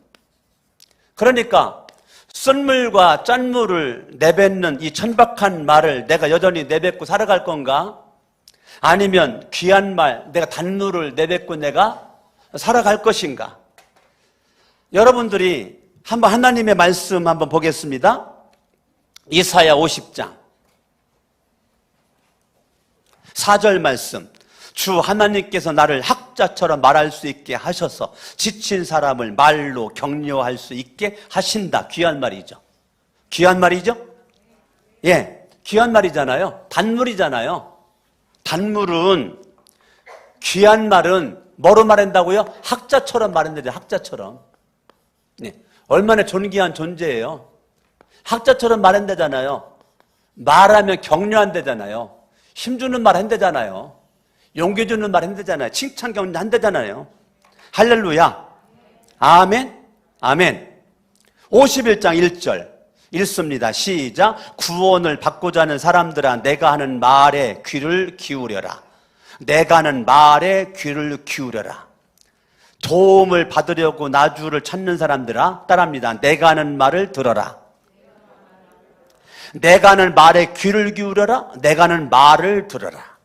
그러니까 쓴물과 짠물을 내뱉는 이 천박한 말을 내가 여전히 내뱉고 살아갈 건가? 아니면 귀한 말, 내가 단물을 내뱉고 내가 살아갈 것인가? 여러분들이 한번 하나님의 말씀 한번 보겠습니다. 이사야 50장 4절 말씀. 주 하나님께서 나를 학자처럼 말할 수 있게 하셔서 지친 사람을 말로 격려할 수 있게 하신다. 귀한 말이죠. 귀한 말이죠? 예, 귀한 말이잖아요. 단물이잖아요. 단물은, 귀한 말은 뭐로 말한다고요? 학자처럼 말한다죠. 학자처럼. 네, 얼마나 존귀한 존재예요. 학자처럼 말한다잖아요. 말하면 격려한다잖아요. 힘주는 말 한다잖아요. 용기 주는 말 한다잖아요. 칭찬 격려 한다잖아요. 할렐루야. 아멘. 아멘. 51장 1절 읽습니다. 시작. 구원을 받고자 하는 사람들아 내가 하는 말에 귀를 기울여라. 내가 하는 말에 귀를 기울여라. 도움을 받으려고 나주를 찾는 사람들아 따라합니다. 내가 하는 말을 들어라. 내가 하는 말에 귀를 기울여라. 내가 하는 말을 들어라.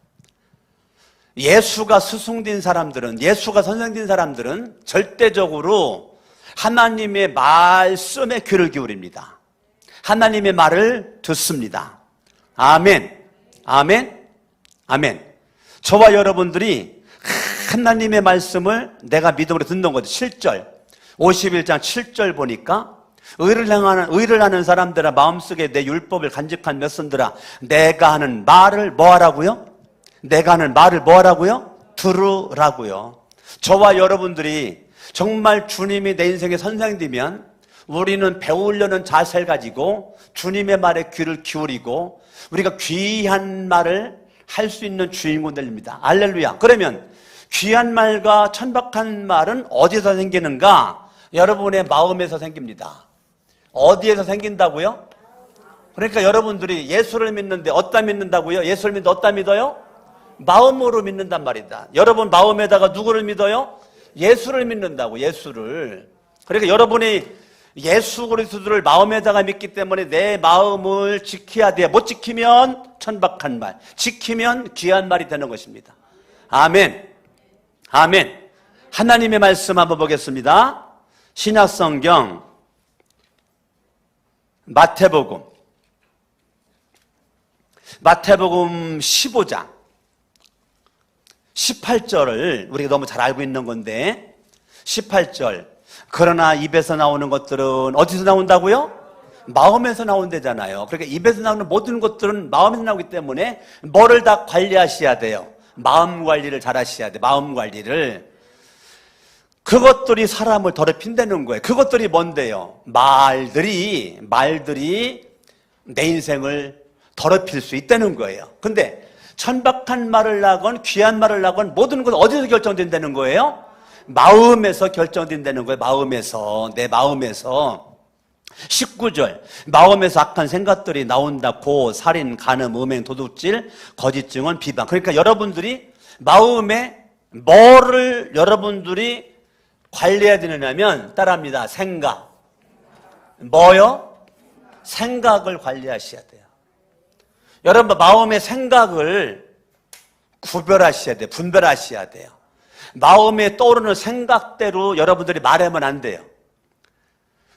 예수가 스승된 사람들은, 예수가 선생된 사람들은 절대적으로 하나님의 말씀에 귀를 기울입니다. 하나님의 말을 듣습니다. 아멘. 아멘. 아멘. 저와 여러분들이 하나님의 말씀을 내가 믿음으로 듣는 거죠. 7절 51장 7절 보니까 의를 하는 사람들아 마음속에 내 율법을 간직한 몇 손들아 내가 하는 말을 뭐 하라고요? 내가 하는 말을 뭐 하라고요? 들으라고요. 저와 여러분들이 정말 주님이 내 인생의 선생님이면 우리는 배우려는 자세를 가지고 주님의 말에 귀를 기울이고 우리가 귀한 말을 할 수 있는 주인공들입니다. 할렐루야. 그러면 귀한 말과 천박한 말은 어디서 생기는가? 여러분의 마음에서 생깁니다. 어디에서 생긴다고요? 그러니까 여러분들이 예수를 믿는데 어디다 믿는다고요? 예수를 믿는데 어디다 믿어요? 마음으로 믿는단 말이다. 여러분 마음에다가 누구를 믿어요? 예수를 믿는다고, 예수를. 그러니까 여러분이 예수 그리스도를 마음에다가 믿기 때문에 내 마음을 지켜야 돼요. 못 지키면 천박한 말, 지키면 귀한 말이 되는 것입니다. 아멘. 아멘. 하나님의 말씀 한번 보겠습니다. 신약성경 마태복음 15장 18절을 우리가 너무 잘 알고 있는 건데 18절 그러나 입에서 나오는 것들은 어디서 나온다고요? 마음에서 나온다잖아요. 그러니까 입에서 나오는 모든 것들은 마음에서 나오기 때문에 뭐를 다 관리하셔야 돼요. 마음 관리를 잘 하셔야 돼요. 마음 관리를. 그것들이 사람을 더럽힌다는 거예요. 그것들이 뭔데요? 말들이 내 인생을 더럽힐 수 있다는 거예요. 근데 천박한 말을 하건 귀한 말을 하건 모든 건 어디서 결정된다는 거예요? 마음에서 결정된다는 거예요. 마음에서, 내 마음에서. 19절 마음에서 악한 생각들이 나온다. 고, 살인, 간음, 음행, 도둑질, 거짓 증언, 비방. 그러니까 여러분들이 마음에 뭐를 여러분들이 관리해야 되느냐면 따라합니다. 생각. 뭐요? 생각을 관리하셔야 돼요. 여러분 마음의 생각을 구별하셔야 돼요. 분별하셔야 돼요. 마음에 떠오르는 생각대로 여러분들이 말하면 안 돼요.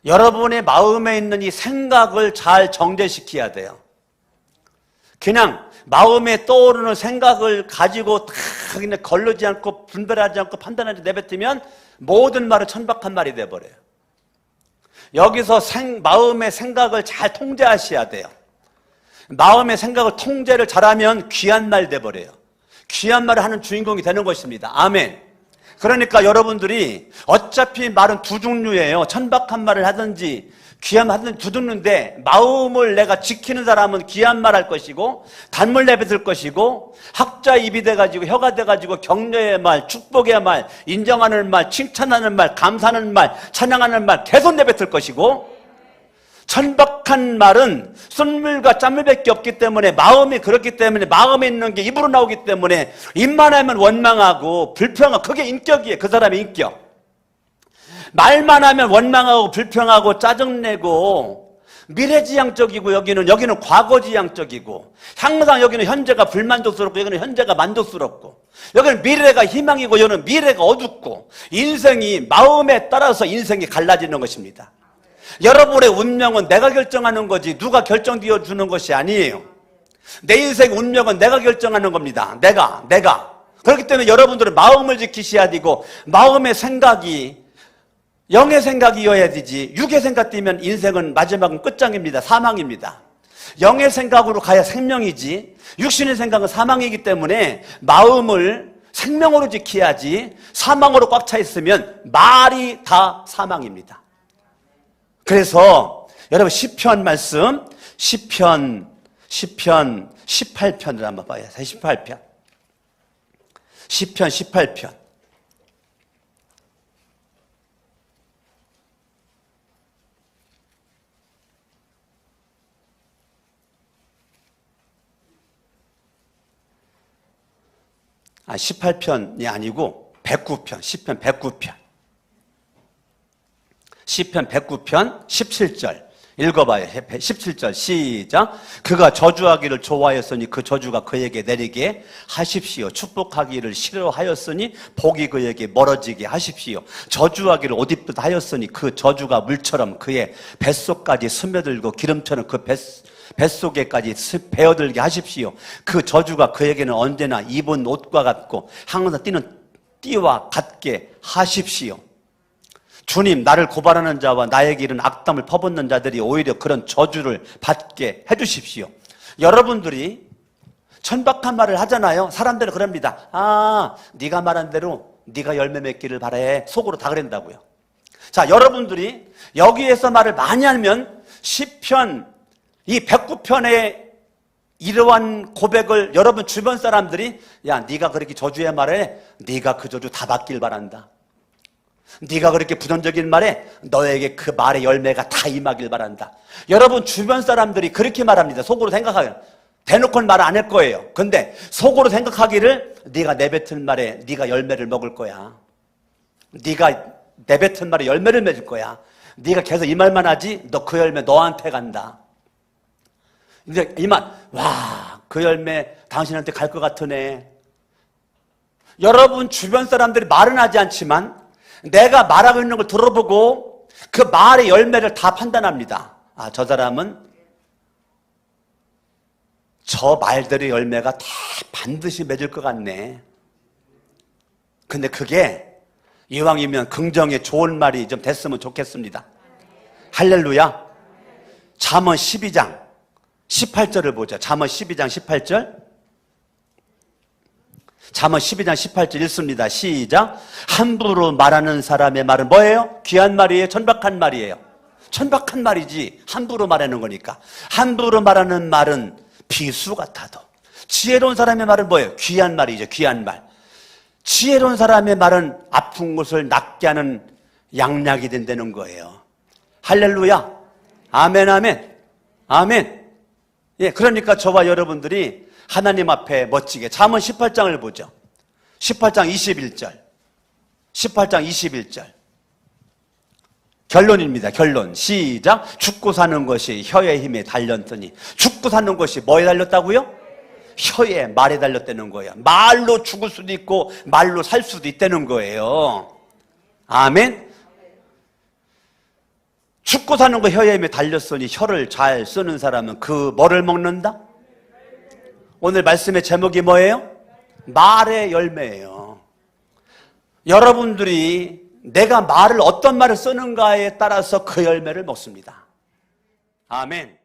여러분의 마음에 있는 이 생각을 잘 정제시켜야 돼요. 그냥 마음에 떠오르는 생각을 가지고 다 그냥 걸르지 않고 분별하지 않고 판단하지 내뱉으면 모든 말은 천박한 말이 돼버려요. 여기서 마음의 생각을 잘 통제하셔야 돼요. 마음의 생각을 통제를 잘하면 귀한 말 돼버려요. 귀한 말을 하는 주인공이 되는 것입니다. 아멘. 그러니까 여러분들이 어차피 말은 두 종류예요. 천박한 말을 하든지 귀한 말 하든지 두 종류인데 마음을 내가 지키는 사람은 귀한 말 할 것이고 단물 내뱉을 것이고 학자 입이 돼가지고 혀가 돼가지고 격려의 말, 축복의 말, 인정하는 말, 칭찬하는 말, 감사하는 말, 찬양하는 말 계속 내뱉을 것이고 천박한 말은 쓴물과 짠물밖에 없기 때문에 마음이 그렇기 때문에 마음에 있는 게 입으로 나오기 때문에 입만 하면 원망하고 불평하고 그게 인격이에요. 그 사람의 인격. 말만 하면 원망하고 불평하고 짜증내고 미래지향적이고 여기는 과거지향적이고 항상 여기는 현재가 불만족스럽고 여기는 현재가 만족스럽고 여기는 미래가 희망이고 여기는 미래가 어둡고 인생이 마음에 따라서 인생이 갈라지는 것입니다. 여러분의 운명은 내가 결정하는 거지 누가 결정되어 주는 것이 아니에요. 내 인생 운명은 내가 결정하는 겁니다. 내가. 그렇기 때문에 여러분들은 마음을 지키셔야 되고 마음의 생각이 영의 생각이어야 되지 육의 생각 뛰면 인생은 마지막은 끝장입니다. 사망입니다. 영의 생각으로 가야 생명이지 육신의 생각은 사망이기 때문에 마음을 생명으로 지켜야지 사망으로 꽉 차 있으면 말이 다 사망입니다. 그래서 여러분 시편 말씀 시편 18편을 한번 봐요. 18편 시편 18편 아 18편이 아니고 109편 시편 109편 시편 109편 17절 읽어봐요. 17절 시작. 그가 저주하기를 좋아하였으니 그 저주가 그에게 내리게 하십시오. 축복하기를 싫어하였으니 복이 그에게 멀어지게 하십시오. 저주하기를 옷 입듯 하였으니 그 저주가 물처럼 그의 뱃속까지 스며들고 기름처럼 그 뱃속에까지 베어들게 하십시오. 그 저주가 그에게는 언제나 입은 옷과 같고 항상 뛰는 띠와 같게 하십시오. 주님, 나를 고발하는 자와 나에게 이른 악담을 퍼붓는 자들이 오히려 그런 저주를 받게 해주십시오. 여러분들이 천박한 말을 하잖아요. 사람들은 그럽니다. 아, 네가 말한 대로 네가 열매 맺기를 바래. 속으로 다 그런다고요. 자, 여러분들이 여기에서 말을 많이 하면 시편 이 109편의 이러한 고백을 여러분 주변 사람들이 야, 네가 그렇게 저주해 말해. 네가 그 저주 다 받길 바란다. 네가 그렇게 부정적인 말에 너에게 그 말의 열매가 다 임하길 바란다. 여러분 주변 사람들이 그렇게 말합니다. 속으로 생각하기를. 대놓고는 말 안 할 거예요. 근데 속으로 생각하기를 네가 내뱉은 말에 네가 열매를 먹을 거야. 네가 내뱉은 말에 열매를 맺을 거야. 네가 계속 이 말만 하지 너 그 열매 너한테 간다. 근데 이 말, 와, 그 열매 당신한테 갈 것 같으네. 여러분 주변 사람들이 말은 하지 않지만 내가 말하고 있는 걸 들어보고 그 말의 열매를 다 판단합니다. 아, 저 사람은 저 말들의 열매가 다 반드시 맺을 것 같네. 근데 그게 이왕이면 긍정의 좋은 말이 좀 됐으면 좋겠습니다. 할렐루야. 잠언 12장 18절을 보자. 잠언 12장 18절. 잠언 12장 18절 읽습니다. 시작. 함부로 말하는 사람의 말은 뭐예요? 귀한 말이에요? 천박한 말이에요? 천박한 말이지. 함부로 말하는 거니까. 함부로 말하는 말은 비수 같아도. 지혜로운 사람의 말은 뭐예요? 귀한 말이죠. 귀한 말. 지혜로운 사람의 말은 아픈 곳을 낫게 하는 양약이 된다는 거예요. 할렐루야. 아멘, 아멘. 아멘. 예, 그러니까 저와 여러분들이 하나님 앞에 멋지게 잠언 18장을 보죠. 18장 21절. 18장 21절. 결론입니다. 결론. 시작. 죽고 사는 것이 혀의 힘에 달렸더니. 죽고 사는 것이 뭐에 달렸다고요? 혀에, 말에 달렸다는 거예요. 말로 죽을 수도 있고 말로 살 수도 있다는 거예요. 아멘. 죽고 사는 거 혀의 힘에 달렸으니 혀를 잘 쓰는 사람은 그 뭐를 먹는다? 오늘 말씀의 제목이 뭐예요? 말의 열매예요. 여러분들이 내가 어떤 말을 쓰는가에 따라서 그 열매를 먹습니다. 아멘.